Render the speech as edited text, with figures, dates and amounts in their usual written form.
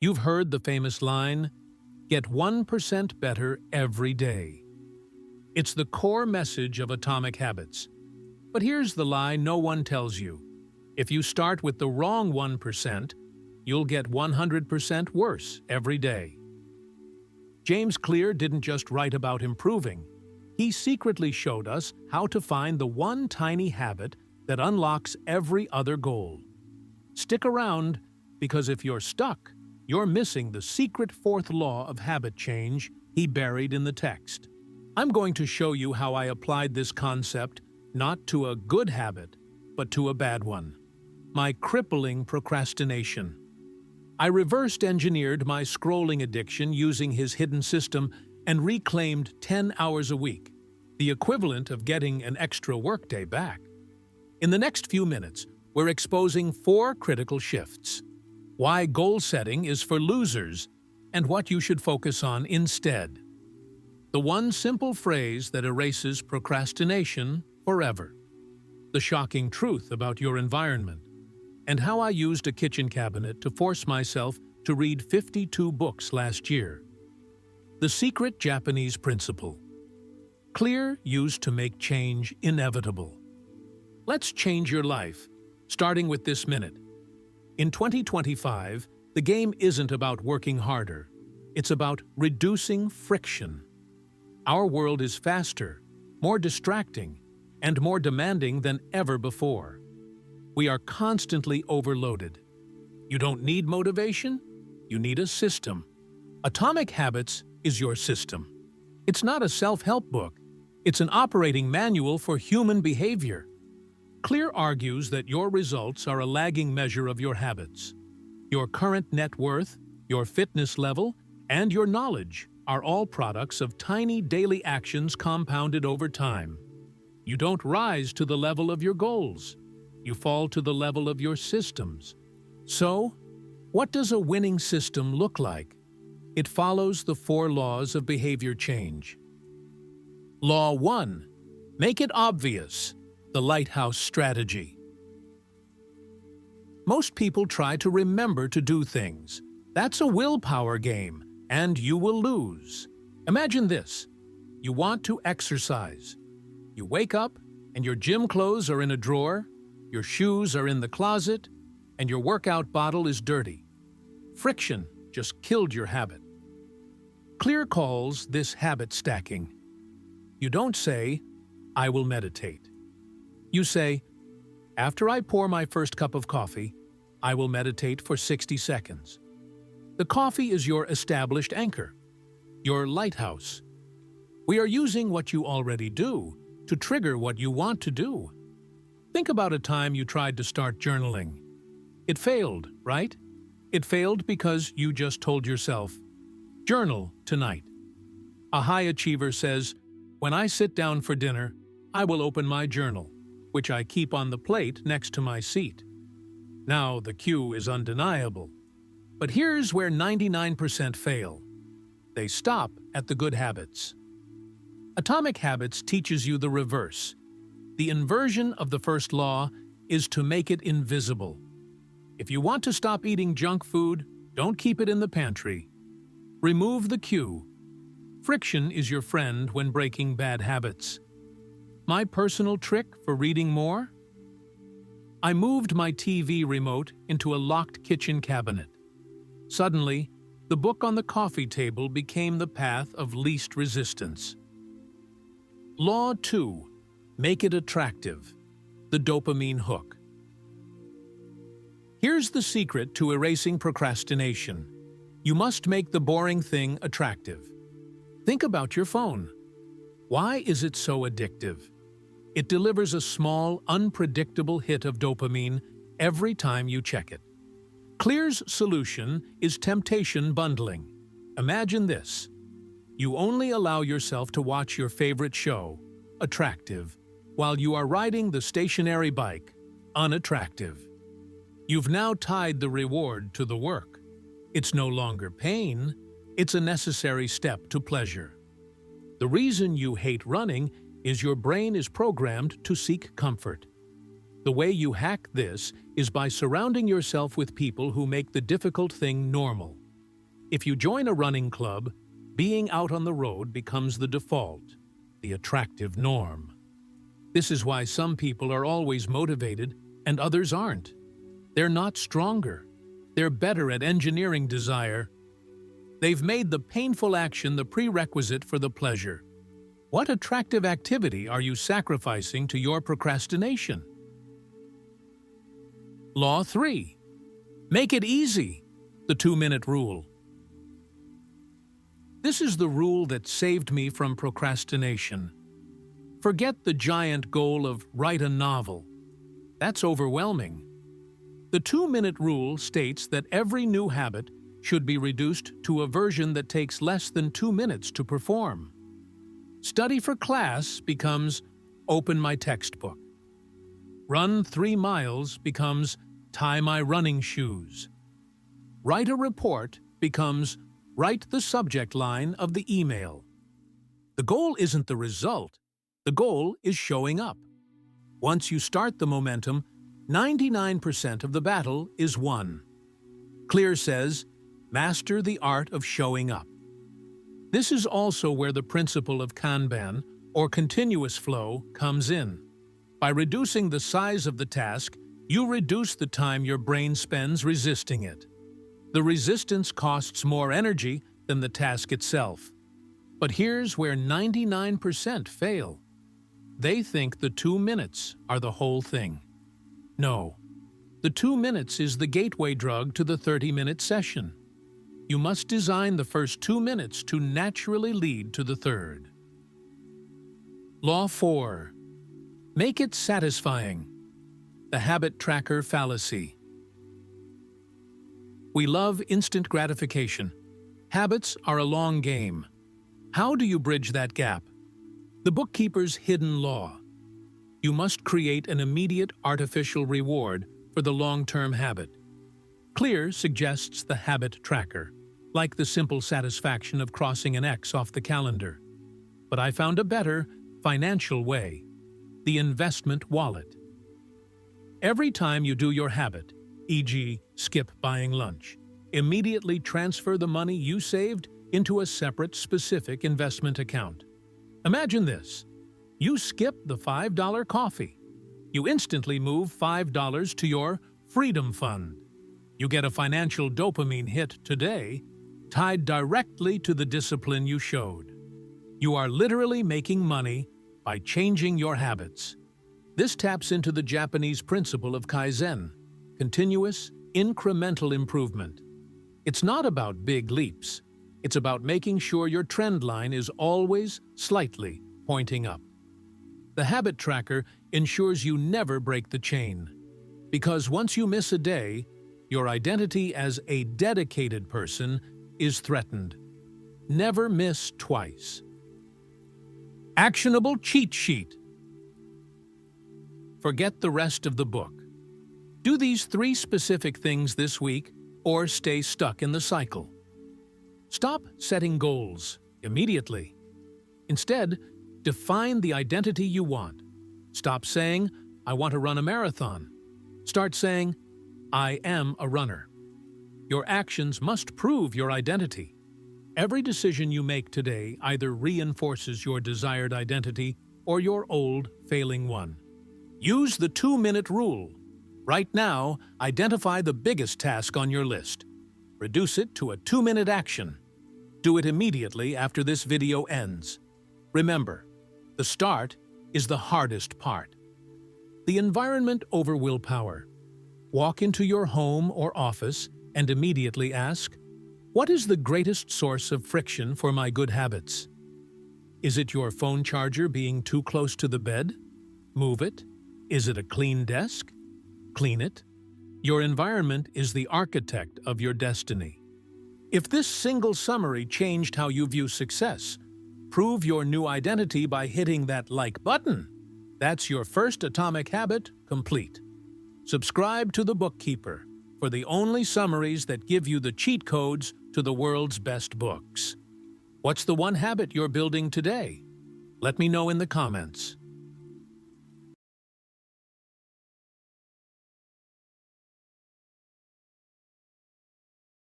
You've heard the famous line, "Get 1% better every day." It's the core message of Atomic Habits. But here's the lie no one tells you. If you start with the wrong 1%, you'll get 100% worse every day. James Clear didn't just write about improving. He secretly showed us how to find the one tiny habit that unlocks every other goal. Stick around, because if you're stuck, you're missing the secret fourth law of habit change he buried in the text. I'm going to show you how I applied this concept not to a good habit, but to a bad one. My crippling procrastination. I reversed engineered my scrolling addiction using his hidden system and reclaimed 10 hours a week, the equivalent of getting an extra workday back. In the next few minutes, we're exposing 4 critical shifts. Why goal setting is for losers and what you should focus on instead. The one simple phrase that erases procrastination forever. The shocking truth about your environment. And how I used a kitchen cabinet to force myself to read 52 books last year. The secret Japanese principle. Clear used to make change inevitable. Let's change your life, starting with this minute. In 2025, the game isn't about working harder. It's about reducing friction. Our world is faster, more distracting, and more demanding than ever before. We are constantly overloaded. You don't need motivation, you need a system. Atomic Habits is your system. It's not a self-help book, it's an operating manual for human behavior. Clear argues that your results are a lagging measure of your habits. Your current net worth, your fitness level, and your knowledge are all products of tiny daily actions compounded over time. You don't rise to the level of your goals. You fall to the level of your systems. So, what does a winning system look like? It follows the 4 laws of behavior change. Law 1. Make it obvious. The lighthouse strategy. Most people try to remember to do things. That's a willpower game, and you will lose. Imagine this. You want to exercise. You wake up, and your gym clothes are in a drawer, your shoes are in the closet, and your workout bottle is dirty. Friction just killed your habit. Clear calls this habit stacking. You don't say, "I will meditate." You say, "After I pour my first cup of coffee, I will meditate for 60 seconds. The coffee is your established anchor, your lighthouse. We are using what you already do to trigger what you want to do. Think about a time you tried to start journaling. It failed, right? It failed because you just told yourself, "Journal tonight." A high achiever says, "When I sit down for dinner, I will open my journal, which I keep on the plate next to my seat." Now the cue is undeniable. But here's where 99% fail. They stop at the good habits. Atomic Habits teaches you the reverse. The inversion of the first law is to make it invisible. If you want to stop eating junk food, don't keep it in the pantry. Remove the cue. Friction is your friend when breaking bad habits. My personal trick for reading more? I moved my TV remote into a locked kitchen cabinet. Suddenly, the book on the coffee table became the path of least resistance. Law 2. Make it attractive. The dopamine hook. Here's the secret to erasing procrastination. You must make the boring thing attractive. Think about your phone. Why is it so addictive? It delivers a small, unpredictable hit of dopamine every time you check it. Clear's solution is temptation bundling. Imagine this. You only allow yourself to watch your favorite show, attractive, while you are riding the stationary bike, unattractive. You've now tied the reward to the work. It's no longer pain, it's a necessary step to pleasure. The reason you hate running is your brain is programmed to seek comfort. The way you hack this is by surrounding yourself with people who make the difficult thing normal. If you join a running club, being out on the road becomes the default, the attractive norm. This is why some people are always motivated and others aren't. They're not stronger. They're better at engineering desire. They've made the painful action the prerequisite for the pleasure. What attractive activity are you sacrificing to your procrastination? Law 3. Make it easy. The 2-minute rule. This is the rule that saved me from procrastination. Forget the giant goal of write a novel. That's overwhelming. The 2-minute rule states that every new habit should be reduced to a version that takes less than 2 minutes to perform. Study for class becomes open my textbook. Run 3 miles becomes tie my running shoes. Write a report becomes write the subject line of the email. The goal isn't the result. The goal is showing up. Once you start the momentum, 99% of the battle is won. Clear says, master the art of showing up. This is also where the principle of Kanban, or continuous flow, comes in. By reducing the size of the task, you reduce the time your brain spends resisting it. The resistance costs more energy than the task itself. But here's where 99% fail. They think the 2 minutes are the whole thing. No. The 2 minutes is the gateway drug to the 30-minute session. You must design the first 2 minutes to naturally lead to the third. Law 4. Make it satisfying. The habit tracker fallacy. We love instant gratification. Habits are a long game. How do you bridge that gap? The bookkeeper's hidden law. You must create an immediate artificial reward for the long-term habit. Clear suggests the habit tracker, like the simple satisfaction of crossing an X off the calendar. But I found a better, financial way: the investment wallet. Every time you do your habit, e.g., skip buying lunch, immediately transfer the money you saved into a separate, specific investment account. Imagine this. You skip the $5 coffee. You instantly move $5 to your Freedom Fund. You get a financial dopamine hit today, tied directly to the discipline you showed. You are literally making money by changing your habits. This taps into the Japanese principle of Kaizen, continuous, incremental improvement. It's not about big leaps. It's about making sure your trend line is always slightly pointing up. The habit tracker ensures you never break the chain. Because once you miss a day, your identity as a dedicated person is threatened. Never miss twice. Actionable cheat sheet. Forget the rest of the book. Do these 3 specific things this week or stay stuck in the cycle. Stop setting goals immediately. Instead, define the identity you want. Stop saying, I want to run a marathon. Start saying, I am a runner. Your actions must prove your identity. Every decision you make today either reinforces your desired identity or your old, failing one. Use the 2-minute rule. Right now, identify the biggest task on your list. Reduce it to a 2-minute action. Do it immediately after this video ends. Remember, the start is the hardest part. The environment over willpower. Walk into your home or office and immediately ask, what is the greatest source of friction for my good habits? Is it your phone charger being too close to the bed? Move it. Is it a clean desk? Clean it. Your environment is the architect of your destiny. If this single summary changed how you view success, prove your new identity by hitting that like button. That's your first atomic habit complete. Subscribe to the Bookkeeper for the only summaries that give you the cheat codes to the world's best books. What's the one habit you're building today? Let me know in the comments.